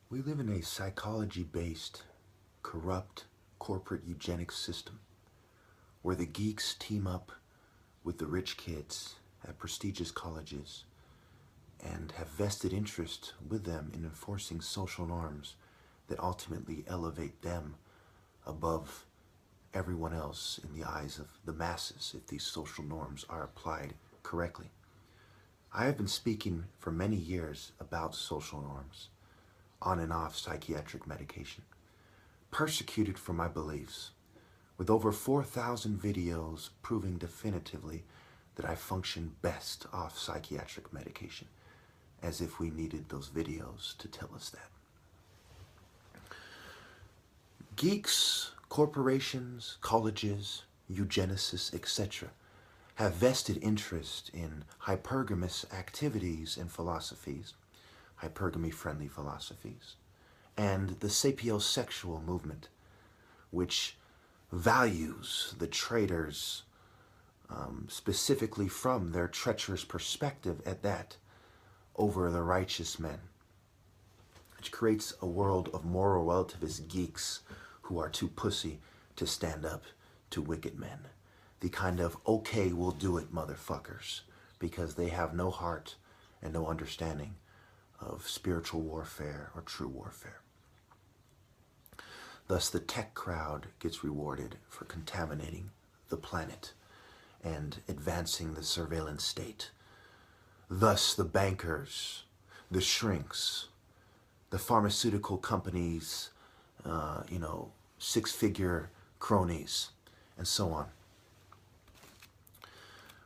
We live in a psychology-based, corrupt, corporate eugenic system where the geeks team up with the rich kids at prestigious colleges and have vested interest with them in enforcing social norms that ultimately elevate them above everyone else in the eyes of the masses if these social norms are applied correctly. I have been speaking for many years about social norms, on and off psychiatric medication, persecuted for my beliefs, with over 4,000 videos proving definitively that I function best off psychiatric medication, as if we needed those videos to tell us that. Geeks, corporations, colleges, eugenicists, etc. have vested interest in hypergamous activities and philosophies, hypergamy-friendly philosophies, and the sapiosexual movement, which values the traitors specifically from their treacherous perspective at that over the righteous men, which creates a world of moral relativist geeks who are too pussy to stand up to wicked men. The kind of, okay, we'll do it motherfuckers, because they have no heart and no understanding of spiritual warfare or true warfare. Thus, the tech crowd gets rewarded for contaminating the planet and advancing the surveillance state. Thus, the bankers, the shrinks, the pharmaceutical companies, six-figure cronies, and so on.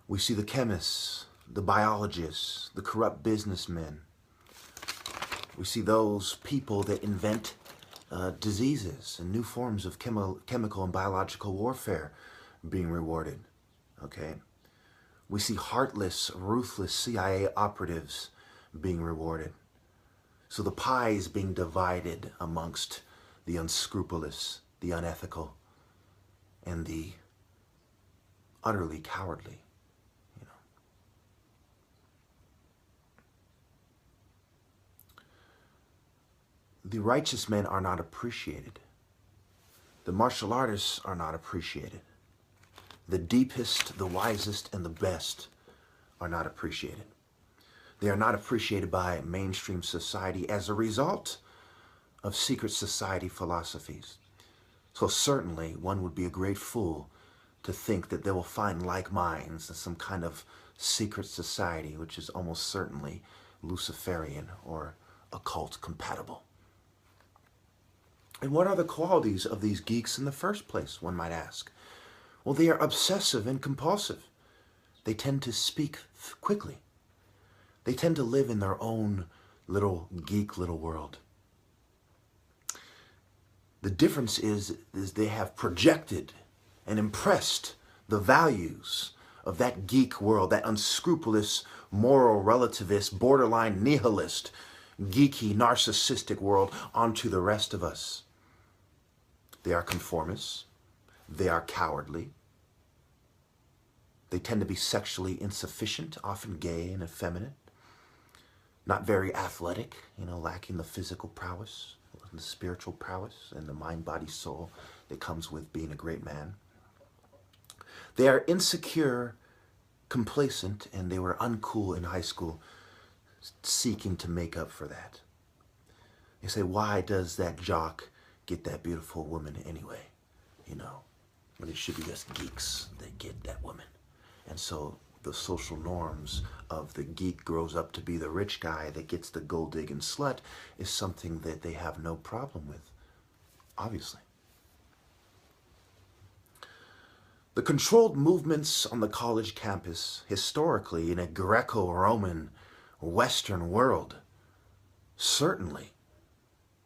We see the chemists, the biologists, the corrupt businessmen. We see those people that invent diseases and new forms of chemical and biological warfare being rewarded, okay? We see heartless, ruthless CIA operatives being rewarded. So the pie is being divided amongst the unscrupulous, the unethical, and the utterly cowardly. The righteous men are not appreciated. The martial artists are not appreciated. The deepest, the wisest, and the best are not appreciated. They are not appreciated by mainstream society as a result of secret society philosophies. So certainly one would be a great fool to think that they will find like minds in some kind of secret society, which is almost certainly Luciferian or occult compatible. And what are the qualities of these geeks in the first place, one might ask? Well, they are obsessive and compulsive. They tend to speak quickly. They tend to live in their own little geek little world. The difference is they have projected and impressed the values of that geek world, that unscrupulous, moral relativist, borderline nihilist, geeky, narcissistic world onto the rest of us. They are conformists. They are cowardly. They tend to be sexually insufficient, often gay and effeminate. Not very athletic, lacking the physical prowess, the spiritual prowess, and the mind, body, soul that comes with being a great man. They are insecure, complacent, and they were uncool in high school, seeking to make up for that. You say, why does that jock get that beautiful woman anyway? But it should be just geeks that get that woman. And so the social norms of the geek grows up to be the rich guy that gets the gold-digging slut is something that they have no problem with, obviously. The controlled movements on the college campus, historically in a Greco-Roman Western world, certainly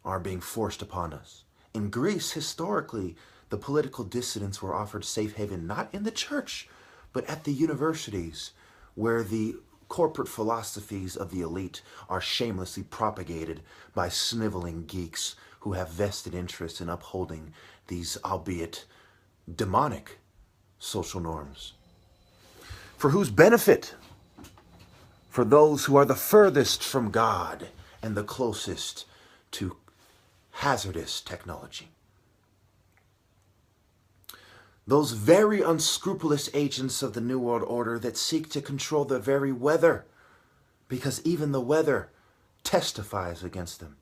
are being forced upon us. In Greece, historically, the political dissidents were offered safe haven not in the church, but at the universities, where the corporate philosophies of the elite are shamelessly propagated by sniveling geeks who have vested interest in upholding these, albeit demonic, social norms. For whose benefit? For those who are the furthest from God and the closest to hazardous technology. Those very unscrupulous agents of the New World Order that seek to control the very weather, because even the weather testifies against them.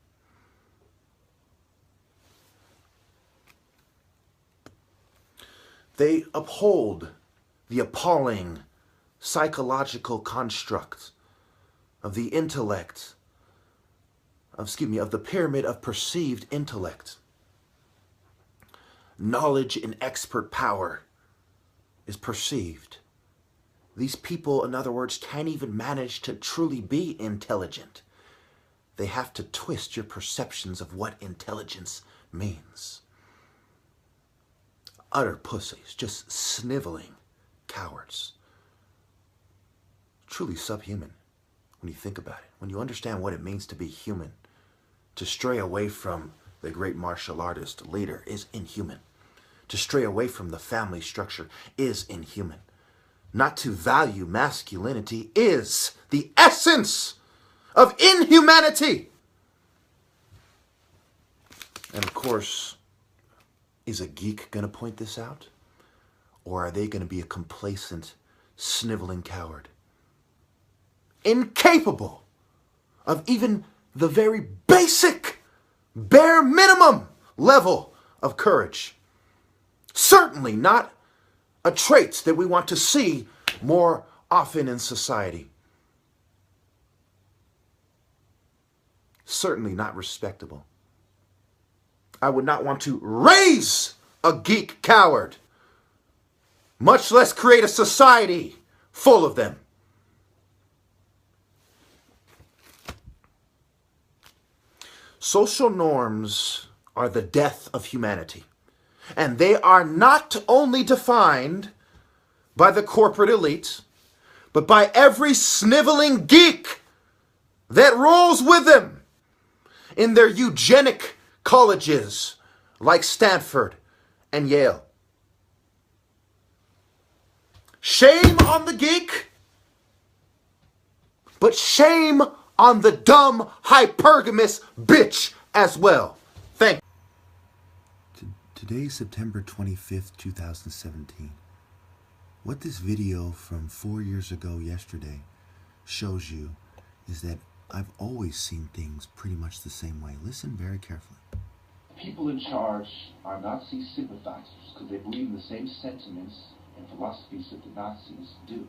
They uphold the appalling psychological construct of the intellect, of the pyramid of perceived intellect. Knowledge and expert power is perceived. These people, in other words, can't even manage to truly be intelligent. They have to twist your perceptions of what intelligence means. Utter pussies, just sniveling cowards. Truly subhuman when you think about it. When you understand what it means to be human, to stray away from the great martial artist leader is inhuman. To stray away from the family structure is inhuman. Not to value masculinity is the essence of inhumanity. And of course, is a geek going to point this out? Or are they going to be a complacent, sniveling coward? Incapable of even the very basic, bare minimum level of courage. Certainly not a trait that we want to see more often in society. Certainly not respectable. I would not want to raise a geek coward, much less create a society full of them. Social norms are the death of humanity. And they are not only defined by the corporate elite, but by every sniveling geek that rolls with them in their eugenic colleges like Stanford and Yale. Shame on the geek, but shame on the dumb, hypergamous bitch as well. Thank you. Today is September 25th, 2017. What this video from 4 years ago yesterday shows you is that I've always seen things pretty much the same way. Listen very carefully. People in charge are Nazi sympathizers because they believe in the same sentiments and philosophies that the Nazis do.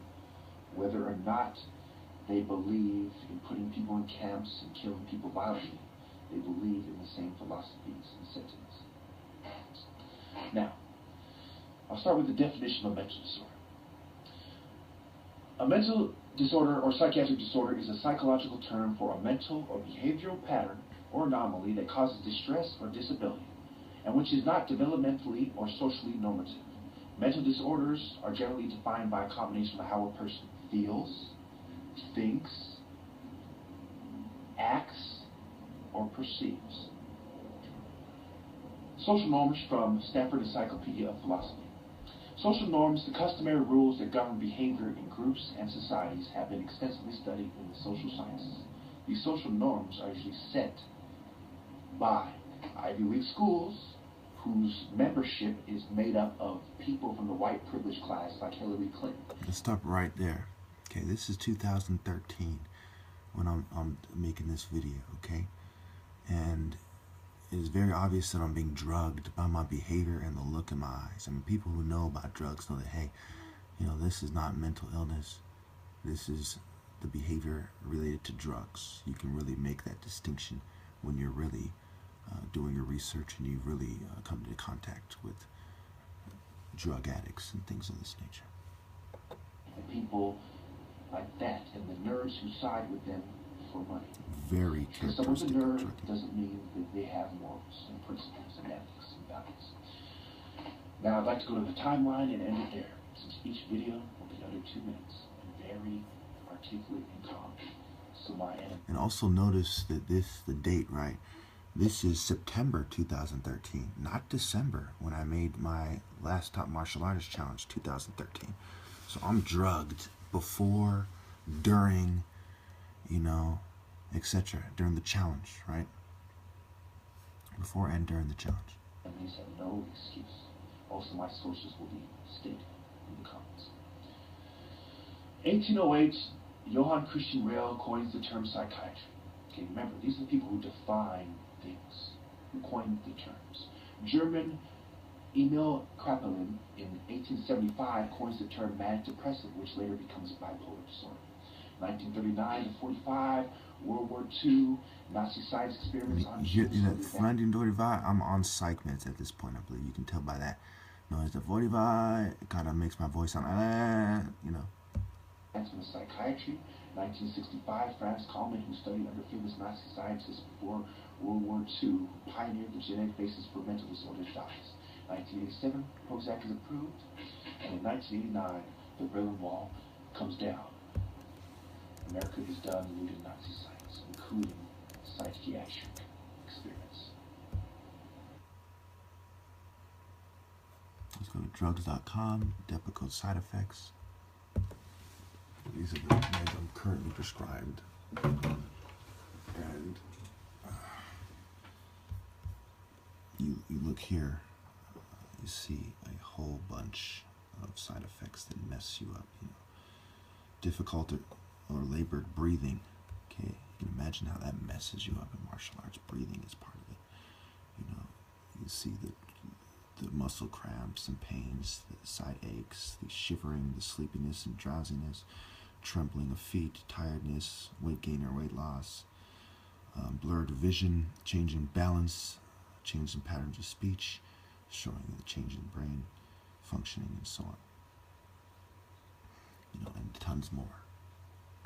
Whether or not they believe in putting people in camps and killing people violently, they believe in the same philosophies and sentiments. Now, I'll start with the definition of mental disorder. A mental disorder or psychiatric disorder is a psychological term for a mental or behavioral pattern or anomaly that causes distress or disability, and which is not developmentally or socially normative. Mental disorders are generally defined by a combination of how a person feels, thinks, acts, or perceives. Social norms from Stanford Encyclopedia of Philosophy. Social norms, the customary rules that govern behavior in groups and societies, have been extensively studied in the social sciences. These social norms are usually set by Ivy League schools, whose membership is made up of people from the white privileged class like Hillary Clinton. Let's stop right there. Okay, this is 2013 when I'm making this video, okay? And it is very obvious that I'm being drugged by my behavior and the look in my eyes. I mean, people who know about drugs know that, hey, you know, this is not mental illness. This is the behavior related to drugs. You can really make that distinction when you're really doing your research and you really come into contact with drug addicts and things of this nature. And people like that, and the nerds who side with them for money. Very Because someone's a characteristic. nerd doesn't mean that they have morals and principles and ethics and values. Now I'd like to go to the timeline and end it there, since each video will be under 2 minutes and very articulate and calm. So and also notice that the date, right? This is September 2013, not December, when I made my last Top Martial Artist Challenge 2013. So I'm drugged before, during, you know, etc. during the challenge, right? before and during the challenge. Families have no excuse. Most of my sources will be stated in the comments. 1808, Johann Christian Rehl coins the term psychiatry. Okay, remember, these are the people who define things, who coined the terms. German Emil Kraepelin in 1875 coins the term manic depressive, which later becomes bipolar disorder. 1939 to 45, World War II, Nazi science experiments on you know, 1945, I'm on psych meds at this point, I believe. You can tell by that. Noise the 45, it kind of makes my voice sound, you know. Advancement of psychiatry. 1965, Franz Kalman, who studied under famous Nazi scientists before World War II, pioneered the genetic basis for mental disorders, dies. 1987, Prozac is approved, and in 1989, the Berlin Wall comes down. America is done looting Nazi science, including psychiatric experiments. Let's go to drugs.com, Depakote side effects. These are the meds I'm currently prescribed. And you look here, you see a whole bunch of side effects that mess you up. You know, difficult or labored breathing. Okay, you can imagine how that messes you up in martial arts. Breathing is part of it. You know, you see the muscle cramps and pains, the side aches, the shivering, the sleepiness and drowsiness, trembling of feet, tiredness, weight gain or weight loss, blurred vision, change in balance, change in patterns of speech, showing the change in brain functioning and so on. You know, and tons more.